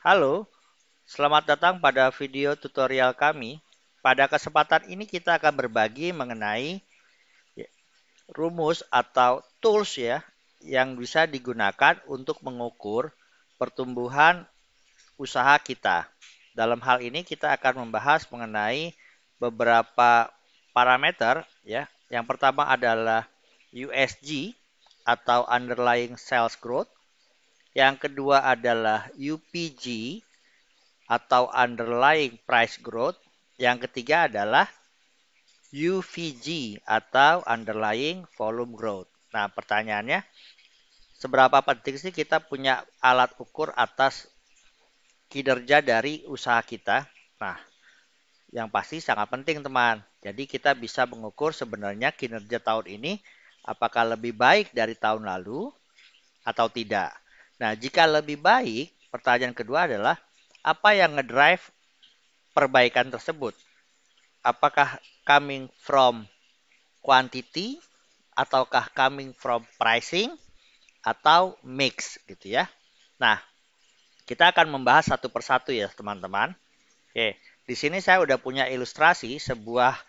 Halo, selamat datang pada video tutorial kami. Pada kesempatan ini kita akan berbagi mengenai rumus atau tools ya yang bisa digunakan untuk mengukur pertumbuhan usaha kita. Dalam hal ini kita akan membahas mengenai beberapa parameter ya. Yang pertama adalah USG atau underlying sales growth. Yang kedua adalah UPG atau underlying price growth. Yang ketiga adalah UVG atau underlying volume growth. Nah, pertanyaannya, seberapa penting sih kita punya alat ukur atas kinerja dari usaha kita? Nah, yang pasti sangat penting, teman. Jadi kita bisa mengukur sebenarnya kinerja tahun ini apakah lebih baik dari tahun lalu atau tidak. Nah, jika lebih baik, pertanyaan kedua adalah apa yang ngedrive perbaikan tersebut? Apakah coming from quantity ataukah coming from pricing atau mix gitu ya. Nah, kita akan membahas satu persatu ya teman-teman. Oke, di sini saya udah punya ilustrasi sebuah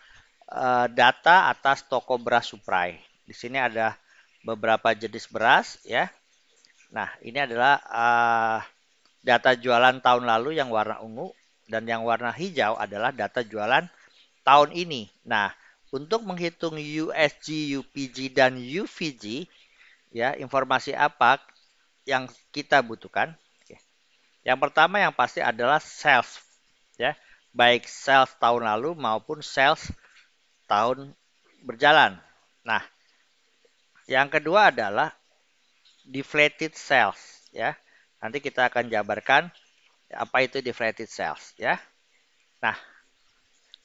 data atas toko beras Suprai. Di sini ada beberapa jenis beras ya. Nah, ini adalah data jualan tahun lalu yang warna ungu dan yang warna hijau adalah data jualan tahun ini. Nah, untuk menghitung USG, UPG, dan UVG, ya informasi apa yang kita butuhkan? Yang pertama yang pasti adalah sales, ya, baik sales tahun lalu maupun sales tahun berjalan. Nah, yang kedua adalah deflated sales, ya. Nanti kita akan jabarkan apa itu deflated sales, ya. Nah,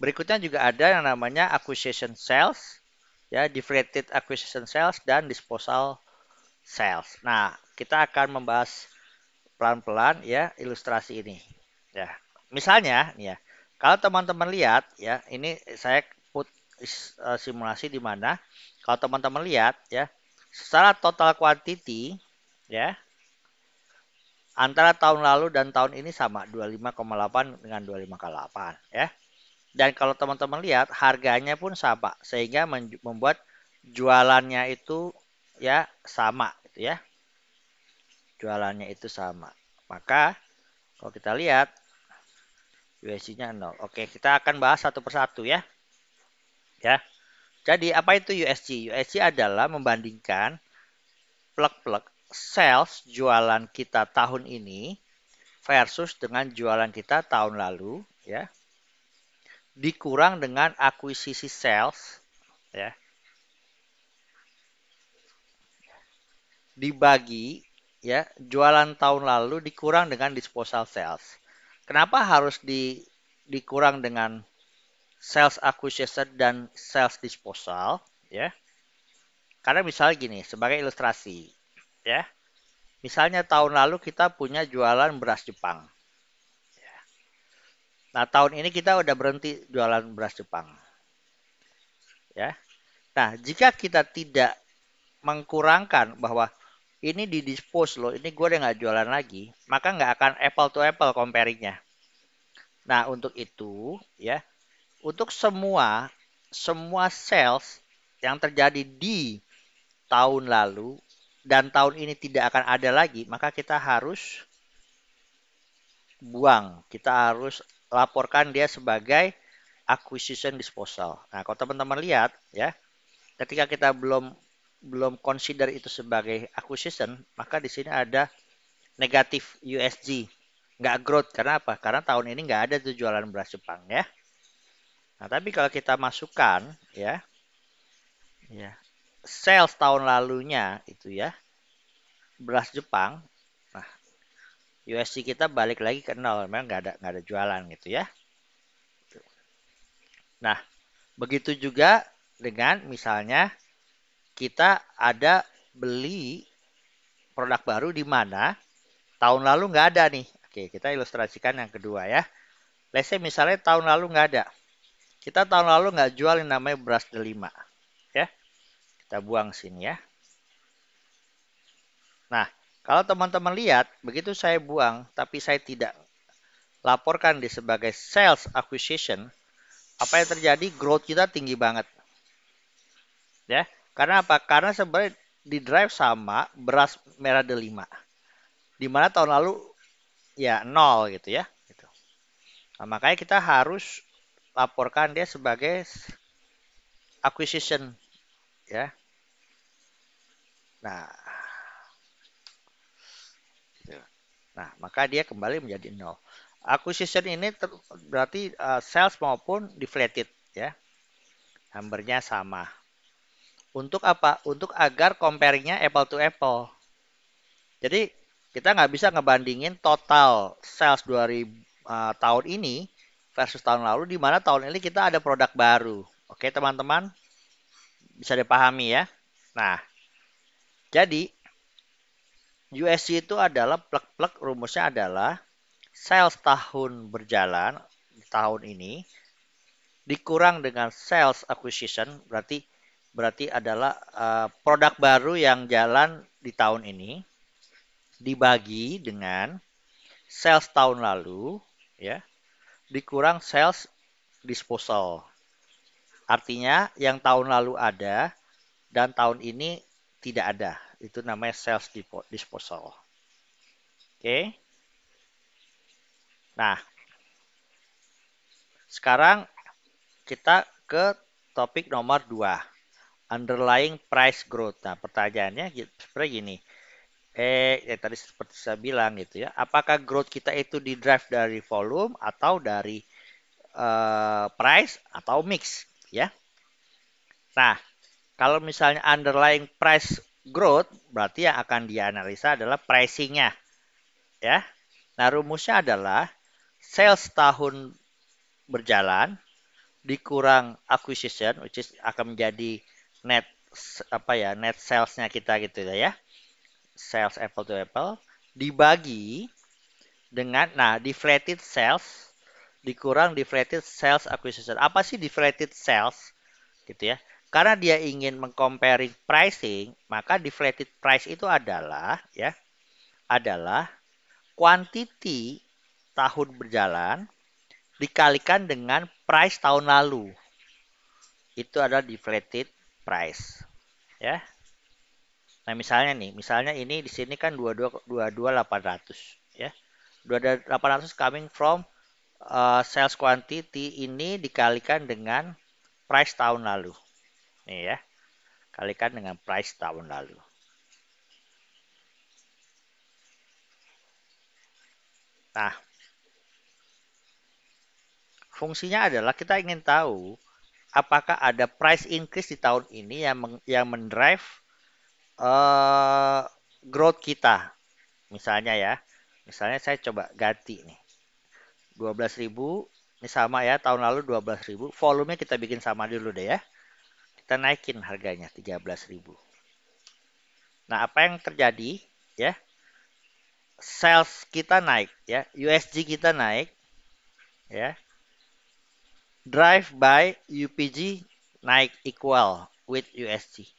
berikutnya juga ada yang namanya acquisition sales, ya, deflated acquisition sales dan disposal sales. Nah, kita akan membahas pelan-pelan ya ilustrasi ini. Ya, misalnya nih ya, kalau teman-teman lihat ya, ini saya put simulasi di mana kalau teman-teman lihat ya, secara total quantity ya, antara tahun lalu dan tahun ini sama 25,8 dengan 25,8 ya. Dan kalau teman-teman lihat harganya pun sama sehingga membuat jualannya itu ya sama gitu ya. Jualannya itu sama. Maka kalau kita lihat USG-nya 0. Oke, kita akan bahas satu persatu ya. Ya. Jadi apa itu USG? USG adalah membandingkan plek-plek sales jualan kita tahun ini versus dengan jualan kita tahun lalu ya. Dikurang dengan akuisisi sales ya. Dibagi ya, jualan tahun lalu dikurang dengan disposal sales. Kenapa harus dikurang dengan sales acquisition dan sales disposal ya? Karena misalnya gini, sebagai ilustrasi ya. Misalnya tahun lalu kita punya jualan beras Jepang. Nah, tahun ini kita udah berhenti jualan beras Jepang ya. Nah, jika kita tidak mengkurangkan bahwa ini di dispose loh, ini gue udah nggak jualan lagi, maka nggak akan apple to apple comparingnya. Nah, untuk itu ya, untuk semua sales yang terjadi di tahun lalu dan tahun ini tidak akan ada lagi, maka kita harus buang. Kita harus laporkan dia sebagai acquisition disposal. Nah, kalau teman-teman lihat ya, ketika kita belum consider itu sebagai acquisition, maka di sini ada negatif USG, nggak growth. Karena apa? Karena tahun ini nggak ada tuh jualan beras Jepang ya. Nah, tapi kalau kita masukkan ya sales tahun lalunya itu ya beras Jepang, nah USG kita balik lagi ke nol, memang nggak ada jualan gitu ya. Nah, begitu juga dengan misalnya kita ada beli produk baru di mana tahun lalu nggak ada nih. Oke, kita ilustrasikan yang kedua ya. Let's say misalnya tahun lalu nggak ada. Kita tahun lalu nggak jual yang namanya beras delima. Ya, kita buang sini ya. Nah, Kalau teman-teman lihat, begitu saya buang, tapi saya tidak laporkan dia sebagai sales acquisition, apa yang terjadi? Growth kita tinggi banget. Ya, karena apa? Karena sebenarnya di drive sama beras merah delima. Di mana tahun lalu ya nol gitu ya. Gitu. Nah, makanya kita harus laporkan dia sebagai acquisition ya. Nah, gitu. Nah, maka dia kembali menjadi nol. Acquisition ini berarti sales maupun deflated ya. Numbernya sama. Untuk apa? Untuk agar compare-nya apple to apple. Jadi kita nggak bisa ngebandingin total sales 2000 tahun ini versus tahun lalu, di mana tahun ini kita ada produk baru. Oke teman-teman, bisa dipahami ya. Nah, jadi USG itu adalah plek-plek, rumusnya adalah sales tahun berjalan tahun ini dikurang dengan sales acquisition, berarti adalah produk baru yang jalan di tahun ini dibagi dengan sales tahun lalu ya dikurang sales disposal. Artinya yang tahun lalu ada dan tahun ini tidak ada. Itu namanya sales disposal. Oke. Nah, sekarang kita ke topik nomor 2. Underlying price growth. Nah, pertanyaannya seperti gini. Tadi seperti saya bilang gitu ya. Apakah growth kita itu di drive dari volume atau dari price atau mix ya? Nah, kalau misalnya underlying price growth, berarti yang akan dianalisa adalah pricing-nya. Ya. Nah, rumusnya adalah sales tahun berjalan dikurang acquisition, which is akan menjadi net net sales-nya kita gitu ya. Sales apple to apple dibagi dengan deflated sales dikurang deflated sales acquisition. Apa sih deflated sales? Gitu ya. Karena dia ingin mengcomparing pricing, maka deflated price itu adalah quantity tahun berjalan dikalikan dengan price tahun lalu. Itu adalah deflated price, ya. Nah, misalnya ini di sini kan 22.800 ya. 22.800 coming from sales quantity ini dikalikan dengan price tahun lalu. Nih ya. Kalikan dengan price tahun lalu. Nah, fungsinya adalah kita ingin tahu apakah ada price increase di tahun ini yang mendrive growth kita. Misalnya saya coba ganti nih. 12.000 ini sama ya, tahun lalu 12.000. Volumenya kita bikin sama dulu deh ya. Kita naikin harganya 13.000. Nah, apa yang terjadi ya? Sales kita naik ya, USG kita naik ya. Drive by UPG naik equal with USG.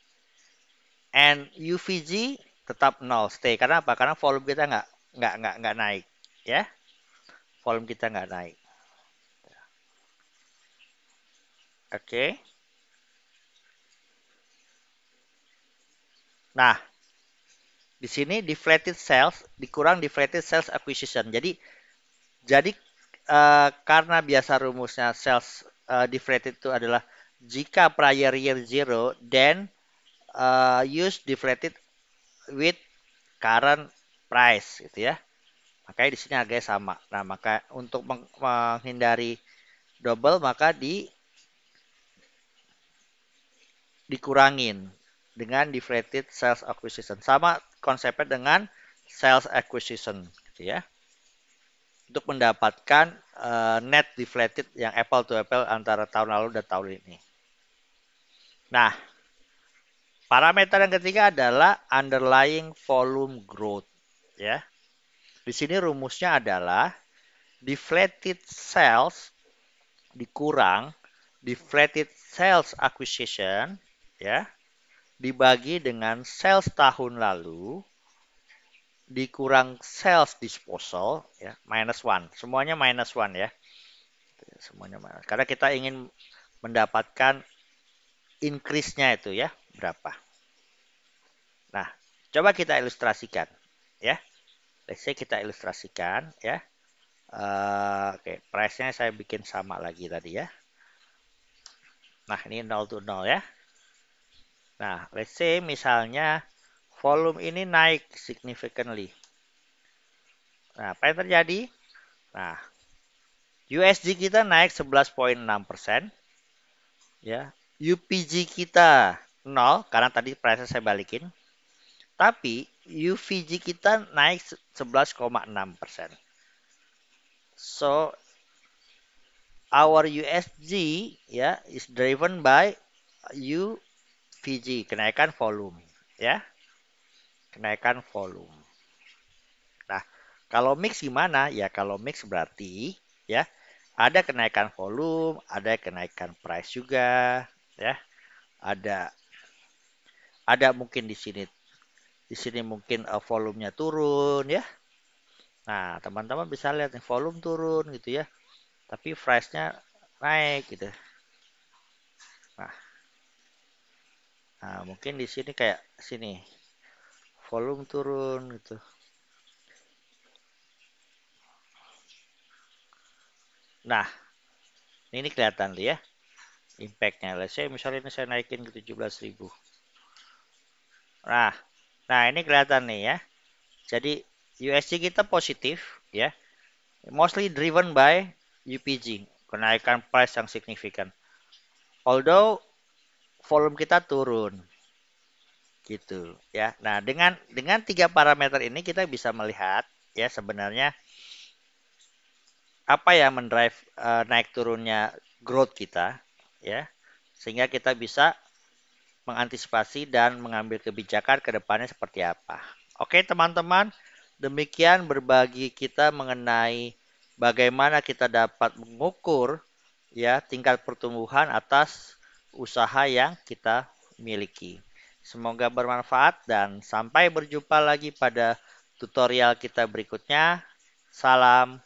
And UVG tetap 0 stay. Karena apa? Karena volume kita nggak naik ya. Volume kita nggak naik. Oke. Nah, di sini deflated sales dikurang deflated sales acquisition. Jadi karena biasa rumusnya sales deflated itu adalah jika prior year zero, then use deflated with current price gitu ya. Makanya di sini harganya sama. Nah, maka untuk menghindari double maka dikurangin dengan deflated sales acquisition. Sama konsepnya dengan sales acquisition gitu ya. Untuk mendapatkan net deflated yang apple to apple antara tahun lalu dan tahun ini. Nah, parameter yang ketiga adalah underlying volume growth ya. Di sini rumusnya adalah deflated sales dikurang deflated sales acquisition ya dibagi dengan sales tahun lalu dikurang sales disposal ya minus one, semuanya minus one ya, semuanya minus. Karena kita ingin mendapatkan increase-nya itu ya berapa. Nah, coba kita ilustrasikan ya. Let's say kita ilustrasikan ya. Oke, price-nya saya bikin sama lagi tadi ya. Nah, ini 0 to 0 ya. Nah, let's say misalnya volume ini naik significantly. Nah, apa yang terjadi? Nah, USD kita naik 11,6%. Ya. UPG kita 0 karena tadi price saya balikin. Tapi UVG kita naik 11,6%. So our USG ya is driven by UVG, kenaikan volume ya, kenaikan volume. Nah, kalau mix gimana? Ya kalau mix berarti ya ada kenaikan volume, ada kenaikan price juga ya. Ada mungkin di sini mungkin volumenya turun ya. Nah, teman-teman bisa lihat nih volume turun gitu ya. Tapi price-nya naik gitu. Nah, mungkin di sini kayak sini volume turun gitu. Nah, ini kelihatan tuh ya impact-nya. Let's say misalnya ini saya naikin ke 17.000. Nah, ini kelihatan nih ya. Jadi USD kita positif ya. Mostly driven by UPG, kenaikan price yang signifikan. Although volume kita turun gitu ya. Nah, dengan tiga parameter ini kita bisa melihat ya sebenarnya apa yang mendrive naik turunnya growth kita ya. Sehingga kita bisa mengantisipasi dan mengambil kebijakan ke depannya seperti apa. Oke, teman-teman, demikian berbagi kita mengenai bagaimana kita dapat mengukur ya tingkat pertumbuhan atas usaha yang kita miliki. Semoga bermanfaat dan sampai berjumpa lagi pada tutorial kita berikutnya. Salam